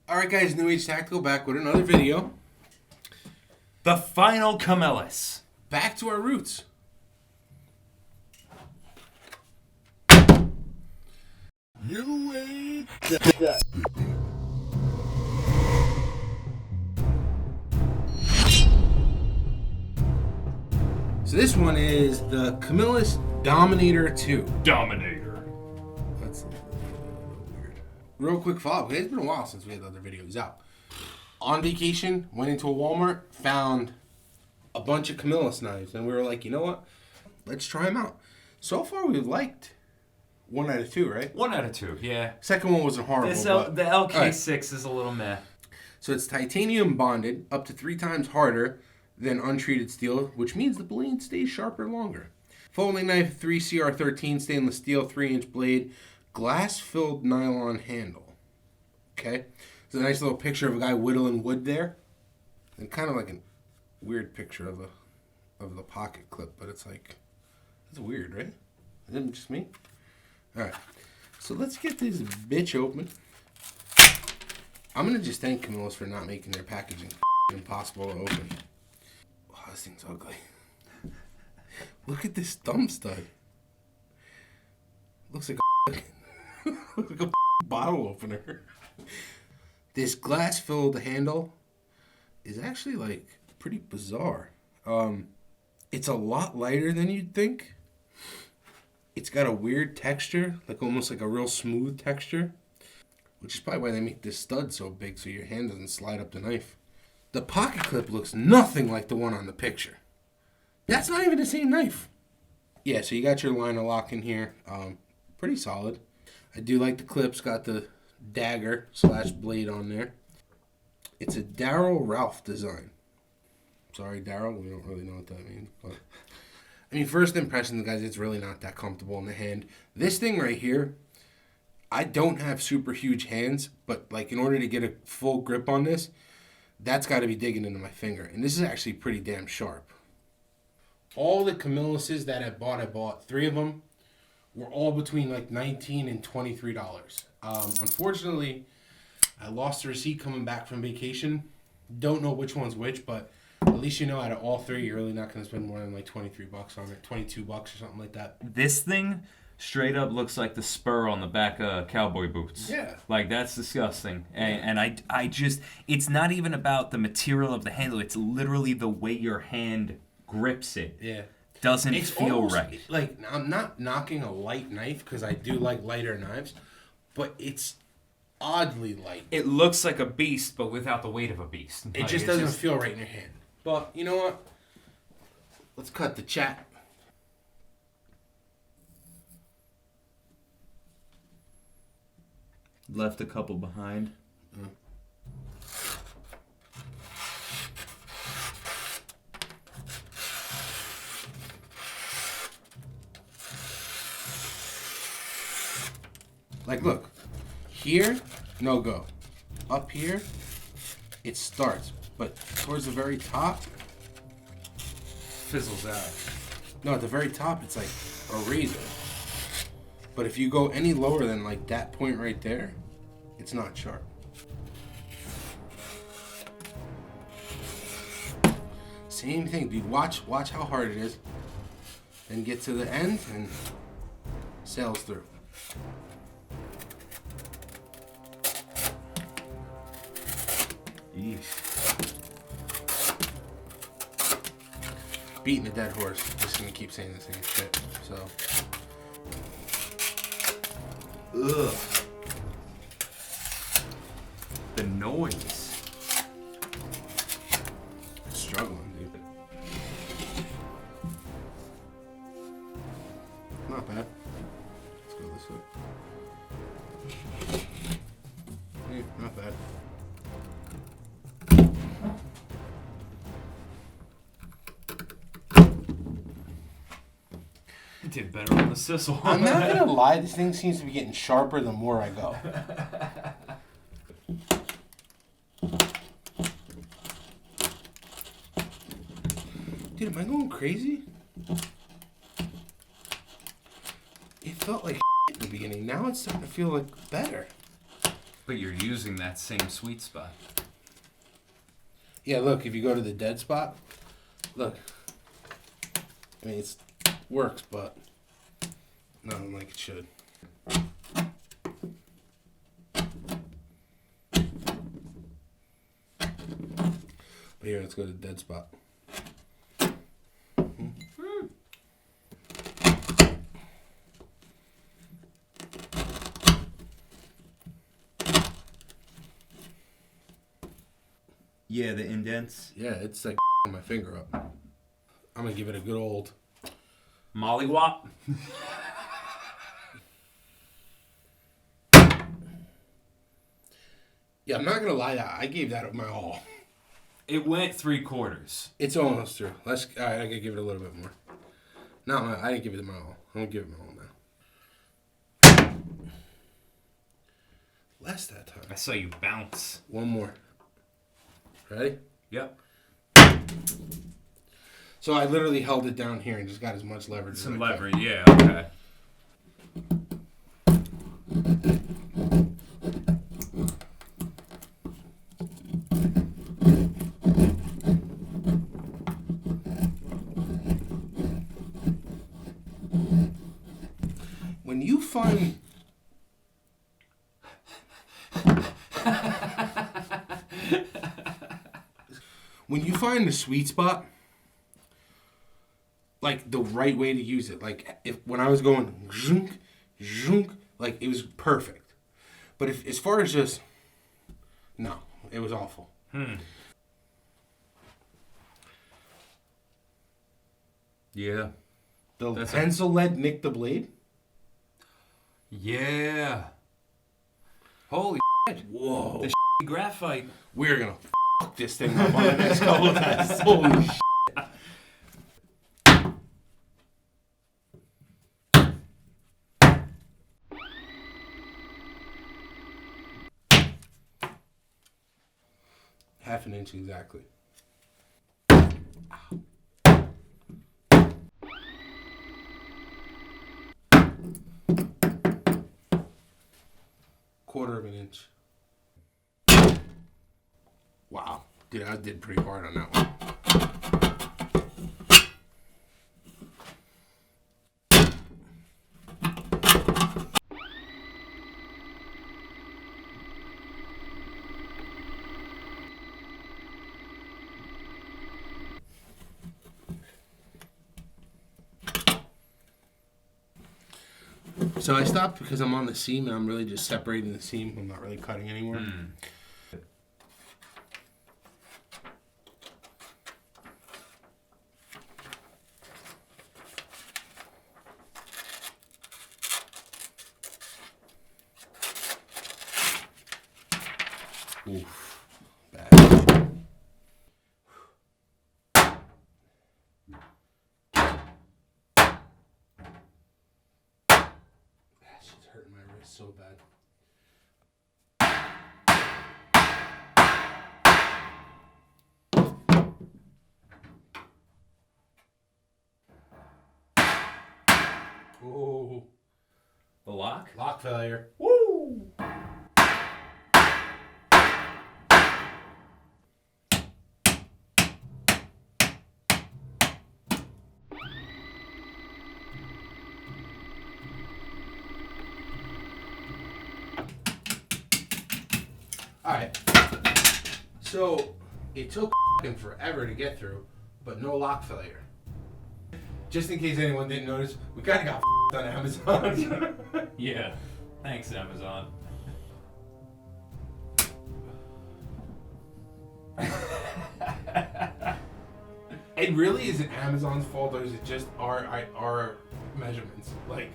Alright guys, New Age Tactical back with another video. The Final Camillus. Back to our roots. New Age Tactical. So this one is the Camillus Dominator 2. Dominator. That's a little weird. Real quick follow-up. It's been a while since we had other videos out. On vacation, went into a Walmart, found a bunch of Camillus knives, and we were like, you know what? Let's try them out. So far, we've liked 1 out of 2, right? 1 out of 2, yeah. Second one wasn't horrible. The LK6 is a little meh. So it's titanium bonded, up to 3 times harder than untreated steel, which means the blade stays sharper longer. Folding knife, 3CR13 stainless steel, 3-inch blade, glass-filled nylon handle. Okay? There's a nice little picture of a guy whittling wood there. And kind of like a weird picture of the pocket clip, but it's like, it's weird, right? Is it just me? Alright. So let's get this bitch open. I'm going to just thank Camillus for not making their packaging impossible to open. Oh, this thing's ugly. Look at this thumb stud. Looks like a bottle opener. This glass-filled handle is actually, like, pretty bizarre. It's a lot lighter than you'd think. It's got a weird texture, like almost like a real smooth texture, which is probably why they make this stud so big so your hand doesn't slide up the knife. The pocket clip looks nothing like the one on the picture. That's not even the same knife. Yeah, so you got your liner lock in here. Pretty solid. I do like the clips. Got the dagger / blade on there. It's a Daryl Ralph design. Sorry, Daryl. We don't really know what that means. But I mean, first impression, guys, it's really not that comfortable in the hand. This thing right here, I don't have super huge hands, but like in order to get a full grip on this, that's got to be digging into my finger. And this is actually pretty damn sharp. All the Camilluses that I bought 3 of them, were all between like $19 and $23. Unfortunately, I lost the receipt coming back from vacation. Don't know which one's which, but at least you know out of all 3, you're really not going to spend more than like $23 on it, $22 or something like that. This thing straight up looks like the spur on the back of cowboy boots. Yeah. Like, that's disgusting. And I just, it's not even about the material of the handle. It's literally the way your hand grips it. Yeah. Doesn't It's feel almost, right. Like, I'm not knocking a light knife because I do like lighter knives, but it's oddly light. It looks like a beast, but without the weight of a beast. It just doesn't feel right in your hand. But you know what? Let's cut the chat. Left a couple behind. Like, look. Here, no go. Up here, it starts. But towards the very top, Fizzles out. no, at the very top, it's like a razor. But if you go any lower than like that point right there, it's not sharp. Same thing, dude. Watch how hard it is. Then get to the end and sails through. Yeesh. Beating a dead horse. Just gonna keep saying the same shit. So. Ugh. The noise. Struggling, dude. Not bad. Let's go this way. Yeah, not bad. You did better on the sizzle. I'm not gonna lie, this thing seems to be getting sharper the more I go. Dude, am I going crazy? It felt like in the beginning. Now it's starting to feel like better. But you're using that same sweet spot. Yeah, look, if you go to the dead spot, look. I mean, it works, but nothing like it should. But here, let's go to the dead spot. Yeah, the indents. Yeah, it's like my finger up. I'm gonna give it a good old Mollywop. Yeah, I'm not gonna lie. I gave that my all. It went 3/4. It's almost through. All right, I gotta give it a little bit more. No, I didn't give it my all. I'm gonna give it my all now. Less that time. I saw you bounce. One more. Ready? Yep. So I literally held it down here and just got as much leverage. Some as I could. leverage, yeah, okay. When you find the sweet spot, like the right way to use it, like when I was going zhunk, zhunk, like it was perfect. But if as far as just no, it was awful. Yeah. The pencil lead nicked the blade. Yeah. Holy shit. Whoa. The graphite. We're gonna fuck this thing up on the next couple of times. Holy shit. Half an inch exactly. Quarter of an inch. Wow. Dude, I did pretty hard on that one. So I stopped because I'm on the seam and I'm really just separating the seam. I'm not really cutting anymore. Oof. Bad. That shit's hurting my wrist so bad. Oh. The lock? Lock failure. Woo! Alright. So, it took forever to get through, but no lock failure. Just in case anyone didn't notice, we kind of got on Amazon. Yeah. Thanks, Amazon. It really isn't Amazon's fault, or is it just our measurements? Like,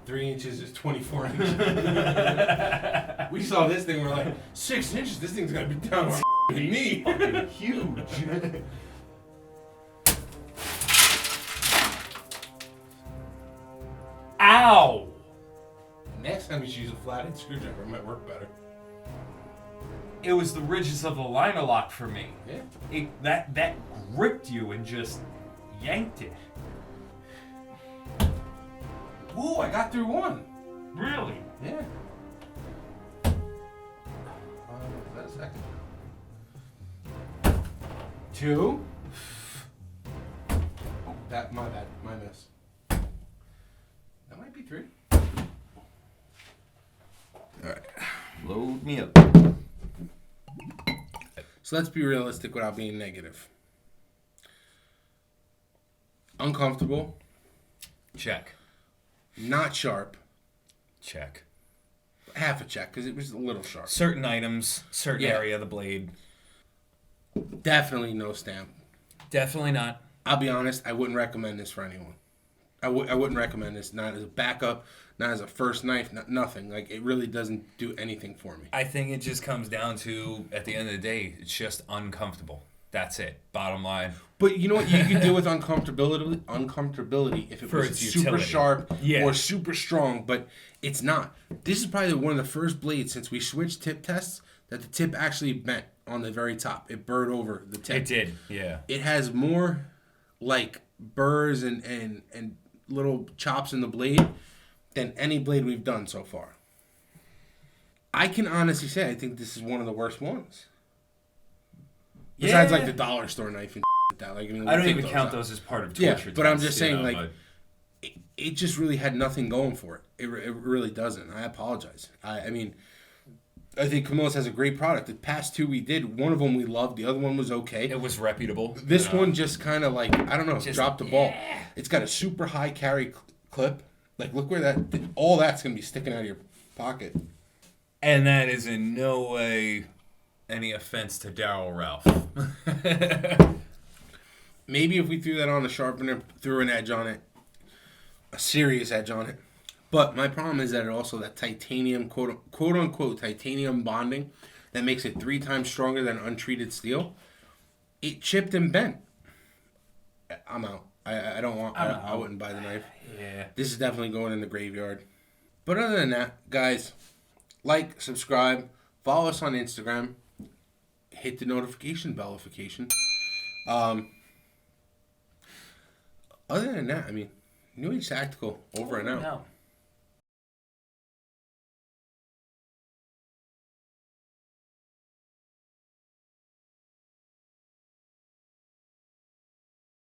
3 inches is 24 inches. We saw this thing, we're like, 6 inches, this thing's gonna be down on my knee. Fucking huge. Ow! Next time you should use a flathead screwdriver, it might work better. It was the ridges of the liner lock for me. Yeah. That gripped you and just yanked it. Ooh, I got through one. Really? Yeah. a second. 2. Oh, that, my bad. My miss. That might be 3. Alright. Load me up. So let's be realistic without being negative. Uncomfortable. Check. Not sharp. Check. Half a check, because it was a little sharp. Certain items, certain area of the blade. Definitely no stamp. Definitely not. I'll be honest, I wouldn't recommend this for anyone. I wouldn't recommend this, not as a backup, not as a first knife, nothing. Like, it really doesn't do anything for me. I think it just comes down to, at the end of the day, it's just uncomfortable. That's it. Bottom line. But you know what you could deal with uncomfortability if it For was its super utility. sharp Yeah. or super strong, but it's not. This is probably one of the first blades since we switched tip tests that the tip actually bent on the very top. It burred over the tip. It did, yeah. It has more like burrs and little chops in the blade than any blade we've done so far. I can honestly say I think this is one of the worst ones. Besides like the dollar store knife and like that. Like, I don't even those count out. those as part of Yeah, torture. but I'm tests, just saying, you know, like, it just really had nothing going for it. It really doesn't. I apologize. I mean, I think Camillus has a great product. The past 2 we did, one of them we loved, the other one was okay. it was reputable. This one just kind of like, I don't know, dropped the ball. yeah. It's got a super high carry clip. Like, look where all that's going to be sticking out of your pocket. And that is in no way any offense to Daryl Ralph. Maybe if we threw that on a sharpener, threw an edge on it, a serious edge on it. But my problem is that it also that titanium, quote unquote, titanium bonding that makes it 3 times stronger than untreated steel. It chipped and bent. I'm out. I don't want. I wouldn't buy the knife. Yeah. This is definitely going in the graveyard. But other than that, guys, like, subscribe, follow us on Instagram, hit the notification bellification. Other than that, I mean, New Age Tactical over and out.